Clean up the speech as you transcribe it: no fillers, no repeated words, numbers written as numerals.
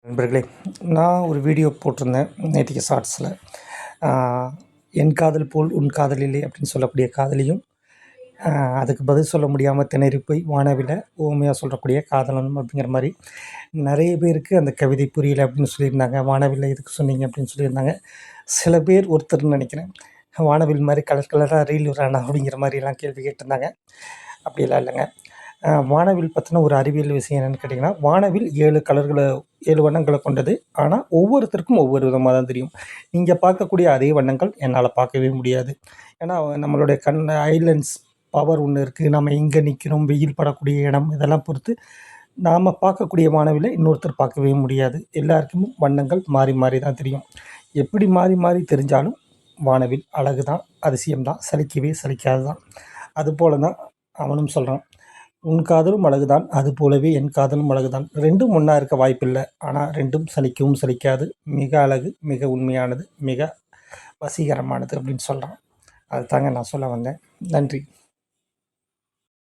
நண்பர்களே, நான் ஒரு வீடியோ போட்டிருந்தேன் நேத்திக்கு ஷார்ட்ஸில். என் காதல் போல் உன் காதல் இல்லை அப்படின்னு சொல்லக்கூடிய காதலியும், அதுக்கு பதில் சொல்ல முடியாமல் திணறி போய் வானவில்ல உவமையாக சொல்லக்கூடிய காதலனும் அப்படிங்கிற மாதிரி நிறைய பேருக்கு அந்த கவிதை புரியல அப்படின்னு சொல்லியிருந்தாங்க. வானவில்லை எதுக்கு சொன்னீங்க அப்படின்னு சொல்லியிருந்தாங்க. சில பேர் ஒருத்தர்னு நினைக்கிறேன், வானவில் மாதிரி கலர் கலராக ரீல் வரானா அப்படிங்கிற மாதிரிலாம் கேள்வி கேட்டிருந்தாங்க. அப்படியெல்லாம் இல்லைங்க. வானவில் பற்றின ஒரு அறிவியல் விஷயம் என்னென்னு கேட்டிங்கன்னா, வானவில் 7 வண்ணங்களை கொண்டது. ஆனால் ஒவ்வொருத்தருக்கும் ஒவ்வொரு விதமாக தான் தெரியும். இங்கே பார்க்கக்கூடிய அதே வண்ணங்கள் என்னால் பார்க்கவே முடியாது. ஏன்னா நம்மளுடைய ஐலென்ஸ் பவர் ஒன்று இருக்குது. நம்ம எங்கே நிற்கிறோம், வெயில் படக்கூடிய இடம், இதெல்லாம் பொறுத்து நாம் பார்க்கக்கூடிய வானவில்லை இன்னொருத்தர் பார்க்கவே முடியாது. எல்லாருக்கும் வண்ணங்கள் மாறி மாறி தான் தெரியும். எப்படி மாறி மாறி தெரிஞ்சாலும் வானவில் அழகு தான், அதிசயம் தான், சலிக்கவே சலிக்காது தான். அதுபோல தான் அவனும் சொல்கிறான், உன் காதலும் அழகுதான், அது போலவே என் காதலும் அழகுதான். 2ம் ஒன்றா இருக்க வாய்ப்பில்லை. ஆனால் 2ம் சலிக்கவும் சலிக்காது. மிக அழகு, மிக உண்மையானது, மிக வசீகரமானது அப்படின்னு சொல்கிறான். அது தாங்க நான் சொல்ல வந்தேன். நன்றி.